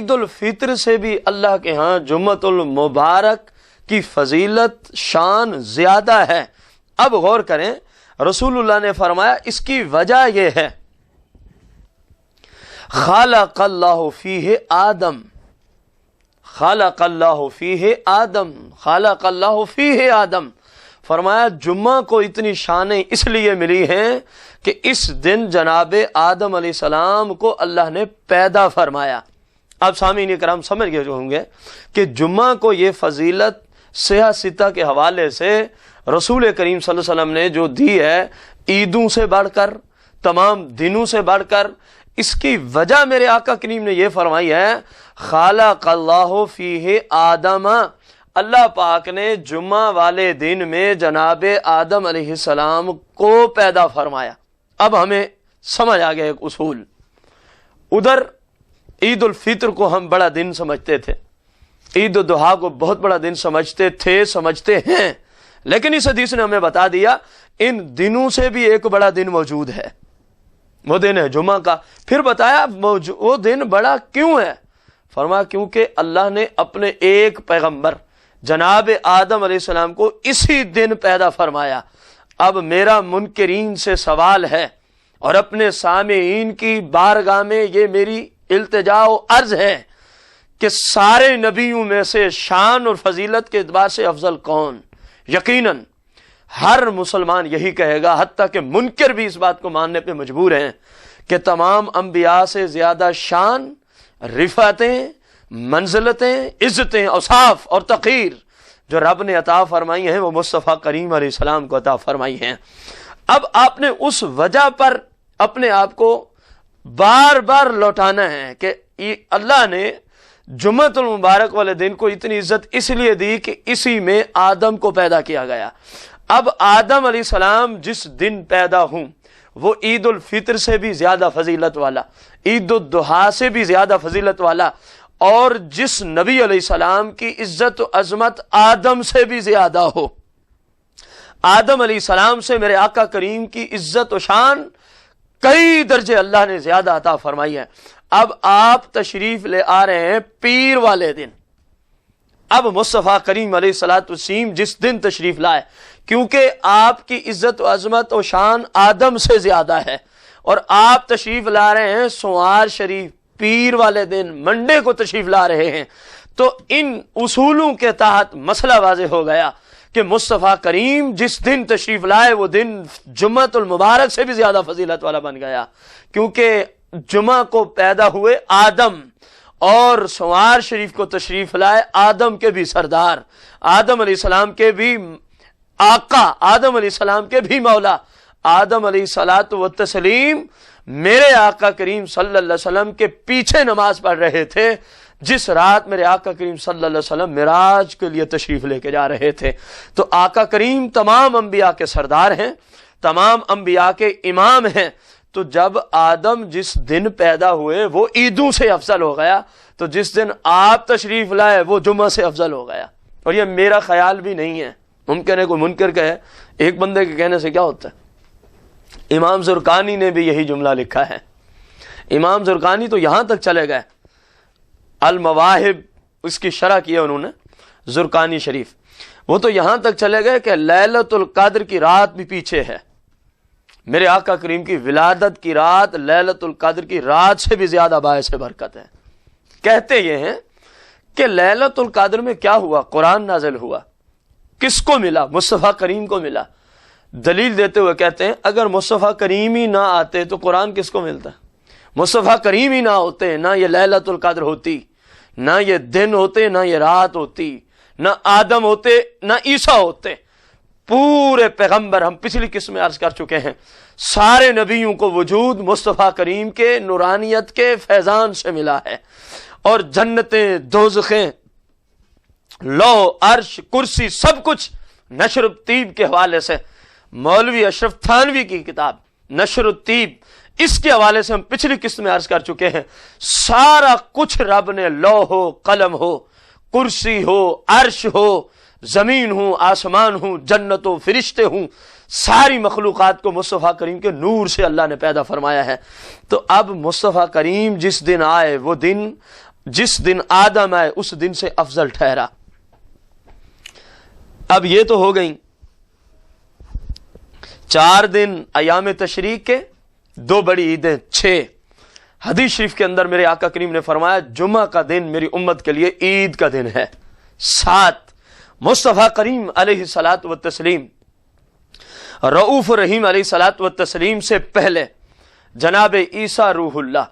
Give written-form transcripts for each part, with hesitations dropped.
عید الفطر سے بھی اللہ کے ہاں جمعۃ المبارک کی فضیلت شان زیادہ ہے۔ اب غور کریں، رسول اللہ نے فرمایا اس کی وجہ یہ ہے، خلق اللہ فیہ آدم، خلق اللہ فیہ آدم، خلق اللہ فیہ آدم۔ فرمایا جمعہ کو اتنی شانیں اس لیے ملی ہیں کہ اس دن جناب آدم علیہ السلام کو اللہ نے پیدا فرمایا۔ اب سامعین کرام سمجھ گئے جو ہوں گے کہ جمعہ کو یہ فضیلت سیاہ ستہ کے حوالے سے رسول کریم صلی اللہ علیہ وسلم نے جو دی ہے، عیدوں سے بڑھ کر، تمام دنوں سے بڑھ کر، اس کی وجہ میرے آقا کریم نے یہ فرمائی ہے، خلق اللہ فیہ آدم، اللہ پاک نے جمعہ والے دن میں جناب آدم علیہ السلام کو پیدا فرمایا۔ اب ہمیں سمجھ آ گیا ایک اصول۔ ادھر عید الفطر کو ہم بڑا دن سمجھتے تھے، عید الضحیٰ کو بہت بڑا دن سمجھتے تھے، سمجھتے ہیں، لیکن اس حدیث نے ہمیں بتا دیا ان دنوں سے بھی ایک بڑا دن موجود ہے، وہ دن ہے جمعہ کا۔ پھر بتایا وہ دن بڑا کیوں ہے، فرمایا کیونکہ اللہ نے اپنے ایک پیغمبر جناب آدم علیہ السلام کو اسی دن پیدا فرمایا۔ اب میرا منکرین سے سوال ہے اور اپنے سامعین کی بارگاہ میں یہ میری التجا و عرض ہے کہ سارے نبیوں میں سے شان اور فضیلت کے اعتبار سے افضل کون؟ یقیناً ہر مسلمان یہی کہے گا، حتیٰ کہ منکر بھی اس بات کو ماننے پہ مجبور ہیں کہ تمام انبیاء سے زیادہ شان، رفعتیں، منزلتیں، عزتیں، اوصاف اور تقریر جو رب نے عطا فرمائی ہیں وہ مصطفیٰ کریم علیہ السلام کو عطا فرمائی ہیں۔ اب آپ نے اس وجہ پر اپنے آپ کو بار بار لوٹانا ہے کہ اللہ نے جمعۃ المبارک والے دن کو اتنی عزت اس لیے دی کہ اسی میں آدم کو پیدا کیا گیا۔ اب آدم علیہ السلام جس دن پیدا ہوں وہ عید الفطر سے بھی زیادہ فضیلت والا، عید الضحیٰ سے بھی زیادہ فضیلت والا، اور جس نبی علیہ السلام کی عزت و عظمت آدم سے بھی زیادہ ہو، آدم علیہ السلام سے میرے آقا کریم کی عزت و شان کئی درجے اللہ نے زیادہ عطا فرمائی ہے۔ اب آپ تشریف لے آ رہے ہیں پیر والے دن۔ اب مصطفیٰ کریم علیہ السلام جس دن تشریف لائے، کیونکہ آپ کی عزت و عظمت و شان آدم سے زیادہ ہے، اور آپ تشریف لا رہے ہیں سوار شریف پیر والے دن، منڈے کو تشریف لا رہے ہیں، تو ان اصولوں کے تحت مسئلہ واضح ہو گیا کہ مصطفیٰ کریم جس دن تشریف لائے وہ دن جمعۃ المبارک سے بھی زیادہ فضیلت والا بن گیا، کیونکہ جمعہ کو پیدا ہوئے آدم، اور سوار شریف کو تشریف لائے آدم کے بھی سردار، آدم علیہ السلام کے بھی آقا، آدم علیہ السلام کے بھی مولا، آدم علیہ الصلاۃ والتسلیم میرے آقا کریم صلی اللہ علیہ وسلم کے پیچھے نماز پڑھ رہے تھے جس رات میرے آقا کریم صلی اللہ علیہ وسلم معراج کے لیے تشریف لے کے جا رہے تھے۔ تو آقا کریم تمام انبیاء کے سردار ہیں، تمام انبیاء کے امام ہیں، تو جب آدم جس دن پیدا ہوئے وہ عیدوں سے افضل ہو گیا، تو جس دن آپ تشریف لائے وہ جمعہ سے افضل ہو گیا۔ اور یہ میرا خیال بھی نہیں ہے، ممکن ہے کوئی منکر کہے، ایک بندے کے کہنے سے کیا ہوتا ہے؟ امام زرقانی نے بھی یہی جملہ لکھا ہے۔ امام زرقانی تو یہاں تک چلے گئے، المواہب اس کی شرح کی ہے انہوں نے، زرقانی شریف، وہ تو یہاں تک چلے گئے کہ لیلۃ القدر کی رات بھی پیچھے ہے۔ میرے آقا کریم کی ولادت کی رات لیلۃ القدر کی رات سے بھی زیادہ باعث برکت ہے۔ کہتے یہ ہیں کہ لیلۃ القدر میں کیا ہوا؟ قرآن نازل ہوا، کس کو ملا؟ مصطفیٰ کریم کو ملا۔ دلیل دیتے ہوئے کہتے ہیں اگر مصطفیٰ کریم ہی نہ آتے تو قرآن کس کو ملتا؟ مصطفیٰ کریم ہی نہ ہوتے نہ یہ لیلۃ القدر ہوتی، نہ یہ دن ہوتے، نہ یہ رات ہوتی، نہ آدم ہوتے، نہ عیسیٰ ہوتے۔ پورے پیغمبر، ہم پچھلی قسط میں عرض کر چکے ہیں، سارے نبیوں کو وجود مصطفیٰ کریم کے نورانیت کے فیضان سے ملا ہے، اور جنتیں، دوزخیں، لوح، عرش، کرسی، سب کچھ نشر الطیب کے حوالے سے، مولوی اشرف تھانوی کی کتاب نشر الطیب، اس کے حوالے سے ہم پچھلی قسط میں عرض کر چکے ہیں، سارا کچھ رب نے، لوح ہو، قلم ہو، کرسی ہو، عرش ہو، زمین ہوں، آسمان ہوں، جنت و فرشتے ہوں، ساری مخلوقات کو مصطفیٰ کریم کے نور سے اللہ نے پیدا فرمایا ہے۔ تو اب مصطفیٰ کریم جس دن آئے وہ دن جس دن آدم آئے اس دن سے افضل ٹھہرا۔ اب یہ تو ہو گئی 4 دن ایام تشریق کے، 2 بڑی عیدیں، 6 حدیث شریف کے اندر میرے آقا کریم نے فرمایا جمعہ کا دن میری امت کے لیے عید کا دن ہے۔ 7 مصطفیٰ کریم علیہ الصلاۃ والتسلیم رؤوف رحیم علیہ الصلاۃ والتسلیم سے پہلے جناب عیسیٰ روح اللہ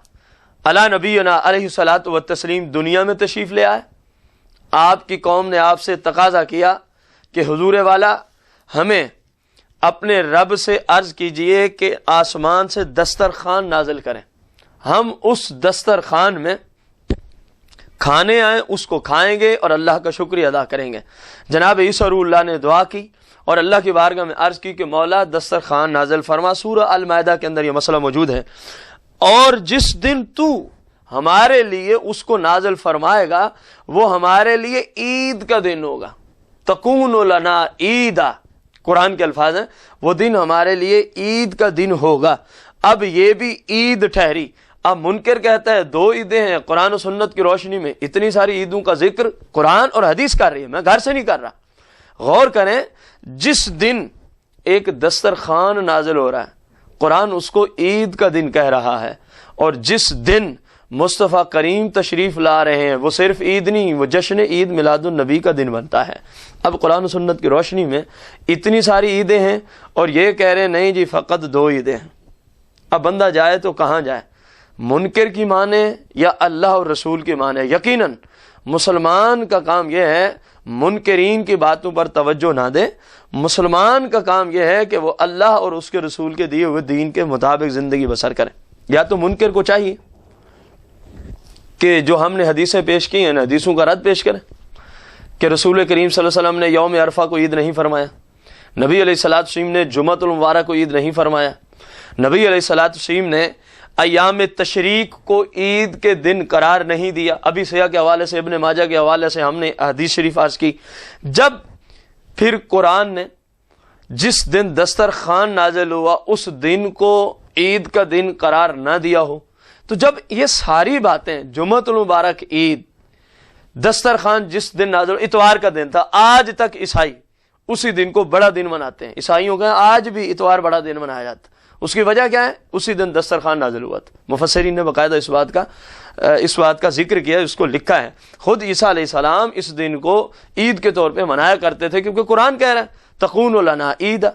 علی نبینا علیہ الصلاۃ والتسلیم دنیا میں تشریف لے آئے۔ آپ کی قوم نے آپ سے تقاضا کیا کہ حضور والا ہمیں اپنے رب سے عرض کیجئے کہ آسمان سے دسترخوان نازل کریں، ہم اس دسترخوان میں کھانے آئیں، اس کو کھائیں گے اور اللہ کا شکریہ ادا کریں گے۔ جناب عیسیٰ روح اللہ نے دعا کی اور اللہ کی بارگاہ میں عرض کی کہ مولا دسترخوان نازل فرما۔ سورہ المائدہ کے اندر یہ مسئلہ موجود ہے، اور جس دن تو ہمارے لیے اس کو نازل فرمائے گا وہ ہمارے لیے عید کا دن ہوگا، تکون لنا عیدا، قرآن کے الفاظ ہیں، وہ دن ہمارے لیے عید کا دن ہوگا۔ اب یہ بھی عید ٹھہری۔ اب منکر کہتا ہے 2 عیدیں ہیں، قرآن و سنت کی روشنی میں اتنی ساری عیدوں کا ذکر قرآن اور حدیث کر رہی ہے، میں گھر سے نہیں کر رہا۔ غور کریں، جس دن ایک دسترخوان نازل ہو رہا ہے قرآن اس کو عید کا دن کہہ رہا ہے، اور جس دن مصطفیٰ کریم تشریف لا رہے ہیں وہ صرف عید نہیں، وہ جشن عید میلاد النبی کا دن بنتا ہے۔ اب قرآن و سنت کی روشنی میں اتنی ساری عیدیں ہیں اور یہ کہہ رہے نہیں جی فقط 2 عیدیں ہیں۔ اب بندہ جائے تو کہاں جائے؟ منکر کی مانے یا اللہ اور رسول کی مانے؟ یقیناً مسلمان کا کام یہ ہے منکرین کی باتوں پر توجہ نہ دے، مسلمان کا کام یہ ہے کہ وہ اللہ اور اس کے رسول کے دیے ہوئے دین کے مطابق زندگی بسر کرے۔ یا تو منکر کو چاہیے کہ جو ہم نے حدیثیں پیش کی ہیں حدیثوں کا رد پیش کریں کہ رسول کریم صلی اللہ علیہ وسلم نے یوم عرفہ کو عید نہیں فرمایا، نبی علیہ الصلوۃ والسلام نے جمعۃ المبارک کو عید نہیں فرمایا، نبی علیہ الصلوۃ والسلام نے ایام تشریق کو عید کے دن قرار نہیں دیا۔ ابھی سیاح کے حوالے سے، ابن ماجہ کے حوالے سے ہم نے حدیث شریف عرض کی۔ جب پھر قرآن نے جس دن دسترخوان نازل ہوا اس دن کو عید کا دن قرار نہ دیا ہو، تو جب یہ ساری باتیں جمعۃ المبارک، عید، دسترخوان جس دن نازل، اتوار کا دن تھا، آج تک عیسائی اسی دن کو بڑا دن مناتے ہیں۔ عیسائیوں کا آج بھی اتوار بڑا دن منایا جاتا ہے۔ اس کی وجہ کیا ہے؟ اسی دن دسترخوان نازل ہوا تھا۔ مفسرین نے باقاعدہ اس بات کا ذکر کیا، اس کو لکھا ہے۔ خود عیسیٰ علیہ السلام اس دن کو عید کے طور پہ منایا کرتے تھے، کیونکہ قرآن کہہ رہا ہے تکون لنا عید،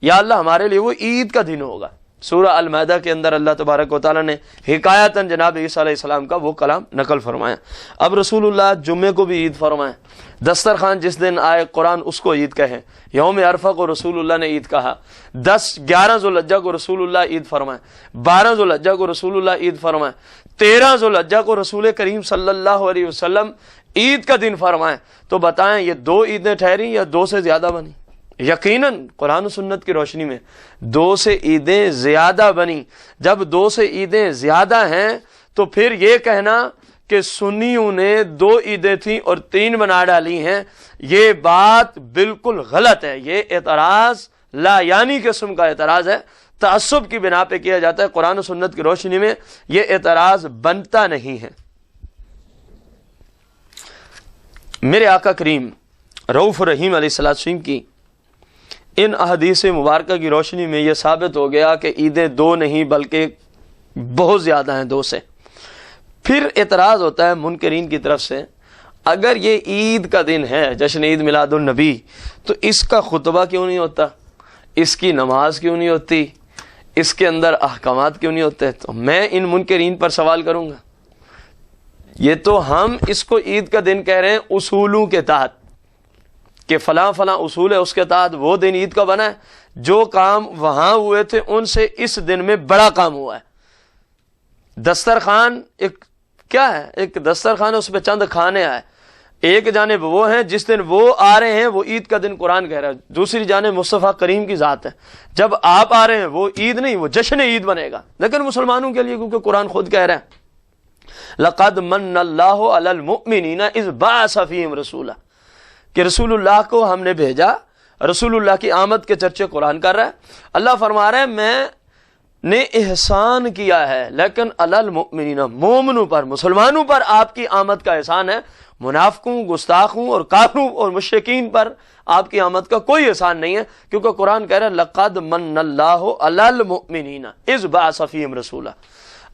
یا اللہ ہمارے لیے وہ عید کا دن ہوگا۔ سورہ المائدہ کے اندر اللہ تبارک و تعالیٰ نے حکایتاً جناب عیسیٰ علیہ السلام کا وہ کلام نقل فرمایا۔ اب رسول اللہ جمعے کو بھی عید فرمائیں، دسترخوان جس دن آئے قرآن اس کو عید کہے، یوم عرفہ کو رسول اللہ نے عید کہا، 11 ذوالحجہ کو رسول اللہ عید فرمائیں، 12 ذوالحجہ کو رسول اللہ عید فرمائیں، 13 ذوالحجہ کو رسول کریم صلی اللہ علیہ وسلم عید کا دن فرمائیں۔ تو بتائیں یہ 2 عیدیں ٹھہری یا 2 سے زیادہ بنی؟ یقیناً قرآن و سنت کی روشنی میں 2 سے عیدیں زیادہ بنی۔ جب 2 سے عیدیں زیادہ ہیں تو پھر یہ کہنا کہ سنیوں نے 2 عیدیں تھیں اور 3 بنا ڈالی ہیں، یہ بات بالکل غلط ہے۔ یہ اعتراض لا یعنی قسم کا اعتراض ہے، تعصب کی بنا پہ کیا جاتا ہے۔ قرآن و سنت کی روشنی میں یہ اعتراض بنتا نہیں ہے۔ میرے آقا کریم رؤوف رحیم علیہ السلام کی ان احادیث مبارکہ کی روشنی میں یہ ثابت ہو گیا کہ عیدیں 2 نہیں بلکہ بہت زیادہ ہیں 2 سے۔ پھر اعتراض ہوتا ہے منکرین کی طرف سے، اگر یہ عید کا دن ہے، جشن عید میلاد النبی، تو اس کا خطبہ کیوں نہیں ہوتا، اس کی نماز کیوں نہیں ہوتی، اس کے اندر احکامات کیوں نہیں ہوتے؟ تو میں ان منکرین پر سوال کروں گا، یہ تو ہم اس کو عید کا دن کہہ رہے ہیں اصولوں کے تحت، کہ فلاں فلاں اصول ہے، اس کے تحت وہ دن عید کا بنا ہے۔ جو کام وہاں ہوئے تھے ان سے اس دن میں بڑا کام ہوا ہے۔ دسترخوان ایک کیا ہے؟ ایک دسترخوان ہے، اس پہ چند کھانے آئے، ایک جانب وہ ہیں جس دن وہ آ رہے ہیں وہ عید کا دن قرآن کہہ رہا ہے، دوسری جانب مصطفیٰ کریم کی ذات ہے۔ جب آپ آ رہے ہیں وہ عید نہیں، وہ جشن عید بنے گا، لیکن مسلمانوں کے لیے، کیونکہ قرآن خود کہہ رہا ہے لَقَدْ مَنَّ اللَّهُ عَلَى الْمُؤْمِنِينَ إِذْ بَعَثَ فِيهِمْ رَسُولًا، کہ رسول اللہ کو ہم نے بھیجا۔ رسول اللہ کی آمد کے چرچے قرآن کر رہا ہے۔ اللہ فرما رہا ہے میں نے احسان کیا ہے، لیکن علی المؤمنین، مومنوں پر، مسلمانوں پر آپ کی آمد کا احسان ہے، منافقوں، گستاخوں اور کافروں اور مشرکین پر آپ کی آمد کا کوئی احسان نہیں ہے، کیونکہ قرآن کہہ رہا ہے لقد من اللہ علی المؤمنین اذ بعث فیہم رسولا۔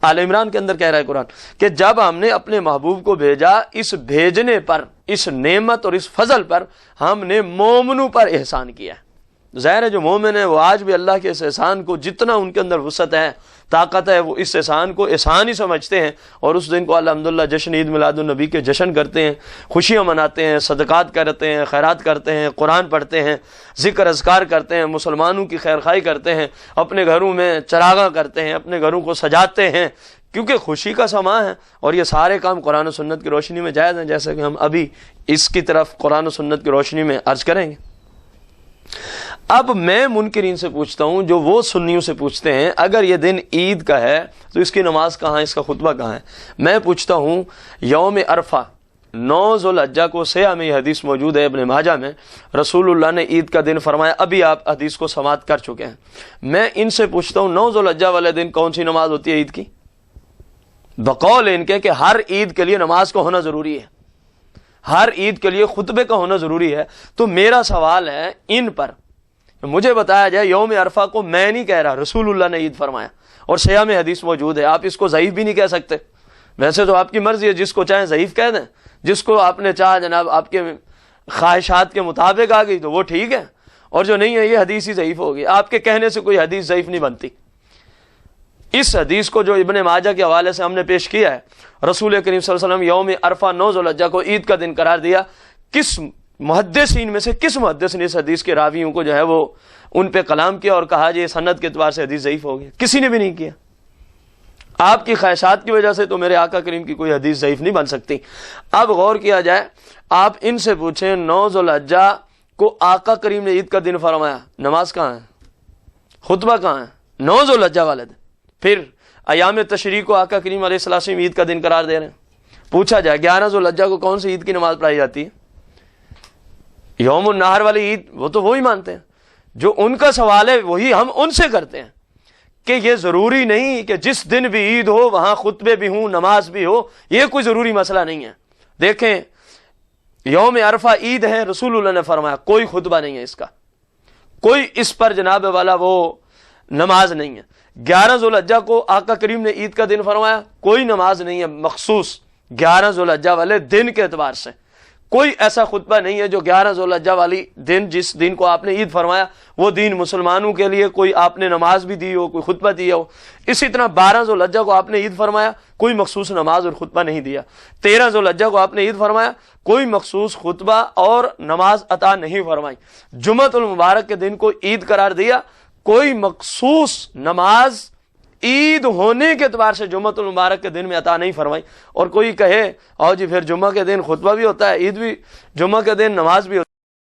آل عمران کے اندر کہہ رہا ہے قرآن کہ جب ہم نے اپنے محبوب کو بھیجا، اس بھیجنے پر، اس نعمت اور اس فضل پر ہم نے مومنوں پر احسان کیا ہے۔ ظاہر ہے جو مومن ہے وہ آج بھی اللہ کے اس احسان کو، جتنا ان کے اندر وسعت ہے، طاقت ہے، وہ اس احسان کو احسان ہی سمجھتے ہیں، اور اس دن کو الحمدللہ جشن عید میلاد النبی کے جشن کرتے ہیں، خوشیاں مناتے ہیں، صدقات کرتے ہیں، خیرات کرتے ہیں، قرآن پڑھتے ہیں، ذکر اذکار کرتے ہیں، مسلمانوں کی خیر خواہی کرتے ہیں، اپنے گھروں میں چراغاں کرتے ہیں، اپنے گھروں کو سجاتے ہیں، کیونکہ خوشی کا سماں ہے، اور یہ سارے کام قرآن و سنت کی روشنی میں جائز ہیں، جیسا کہ ہم ابھی اس کی طرف قرآن و سنت کی روشنی میں عرض کریں گے۔ اب میں منکرین سے پوچھتا ہوں، جو وہ سنیوں سے پوچھتے ہیں اگر یہ دن عید کا ہے تو اس کی نماز کہاں ہے، اس کا خطبہ کہاں ہے؟ میں پوچھتا ہوں یوم عرفہ 9 ذوالحجہ کو سیاہ میں یہ حدیث موجود ہے ابن ماجہ میں، رسول اللہ نے عید کا دن فرمایا، ابھی آپ حدیث کو سماعت کر چکے ہیں۔ میں ان سے پوچھتا ہوں 9 ذوالحجہ والے دن کون سی نماز ہوتی ہے عید کی؟ بقول ان کے کہ ہر عید کے لیے نماز کو ہونا ضروری ہے، ہر عید کے لیے خطبے کا ہونا ضروری ہے۔ تو میرا سوال ہے ان پر، مجھے بتایا جائے یوم عرفہ کو میں نہیں کہہ رہا، رسول اللہ نے عید فرمایا اور سیاہ میں حدیث موجود ہے، آپ اس کو ضعیف بھی نہیں کہہ سکتے۔ ویسے تو آپ کی مرضی ہے، جس کو چاہیں ضعیف کہہ دیں، جس کو آپ نے چاہا جناب آپ کے خواہشات کے مطابق آ گئی تو وہ ٹھیک ہے، اور جو نہیں ہے یہ حدیث ہی ضعیف ہوگی۔ آپ کے کہنے سے کوئی حدیث ضعیف نہیں بنتی۔ اس حدیث کو جو ابن ماجہ کے حوالے سے ہم نے پیش کیا ہے، رسول کریم صلی اللہ علیہ وسلم یوم عرفہ 9 ذوالحجہ کو عید کا دن قرار دیا، کس محدثین میں سے کس محدث نے اس حدیث کے راویوں کو جو ہے وہ ان پہ کلام کیا اور کہا جی سند کے اعتبار سے حدیث ضعیف ہو گئی؟ کسی نے بھی نہیں کیا۔ آپ کی خواہشات کی وجہ سے تو میرے آقا کریم کی کوئی حدیث ضعیف نہیں بن سکتی۔ اب غور کیا جائے، آپ ان سے پوچھیں 9 ذوالحجہ کو آقا کریم نے عید کا دن فرمایا، نماز کہاں ہے، خطبہ کہاں ہے؟ 9 ذوالحجہ والے دن۔ پھر ایام تشریق کو آقا کریم علیہ السلام عید کا دن قرار دے رہے ہیں۔ پوچھا جائے 11 ذوالحجہ کو کون سی عید کی نماز پڑھائی جاتی ہے؟ یوم النہر والی عید، وہ تو وہی مانتے ہیں، جو ان کا سوال ہے وہی ہم ان سے کرتے ہیں کہ یہ ضروری نہیں کہ جس دن بھی عید ہو وہاں خطبے بھی ہوں، نماز بھی ہو، یہ کوئی ضروری مسئلہ نہیں ہے۔ دیکھیں یوم عرفہ عید ہے، رسول اللہ نے فرمایا کوئی خطبہ نہیں ہے، اس کا کوئی اس پر جناب والا وہ نماز نہیں ہے۔ 11 ذوالحجہ کو آقا کریم نے عید کا دن فرمایا، کوئی نماز نہیں ہے مخصوص 11 ذوالحجہ والے دن کے اعتبار سے۔ کوئی ایسا خطبہ نہیں ہے جو 11 ذوالحجہ والی دن، جس دن کو آپ نے عید فرمایا، وہ دن مسلمانوں کے لیے کوئی آپ نے نماز بھی دی ہو، کوئی خطبہ دیا ہو۔ اسی طرح 12 ذوالحجہ کو آپ نے عید فرمایا، کوئی مخصوص نماز اور خطبہ نہیں دیا۔ 13 ذوالحجہ کو آپ نے عید فرمایا، کوئی مخصوص خطبہ اور نماز عطا نہیں فرمائی۔ جمعۃ المبارک کے دن کو عید قرار دیا، کوئی مخصوص نماز عید ہونے کے اعتبار سے جمعۃ المبارک کے دن میں عطا نہیں فرمائی۔ اور کوئی کہے اور جی پھر جمعہ کے دن خطبہ بھی ہوتا ہے، عید بھی، جمعہ کے دن نماز بھی ہوتا ہے۔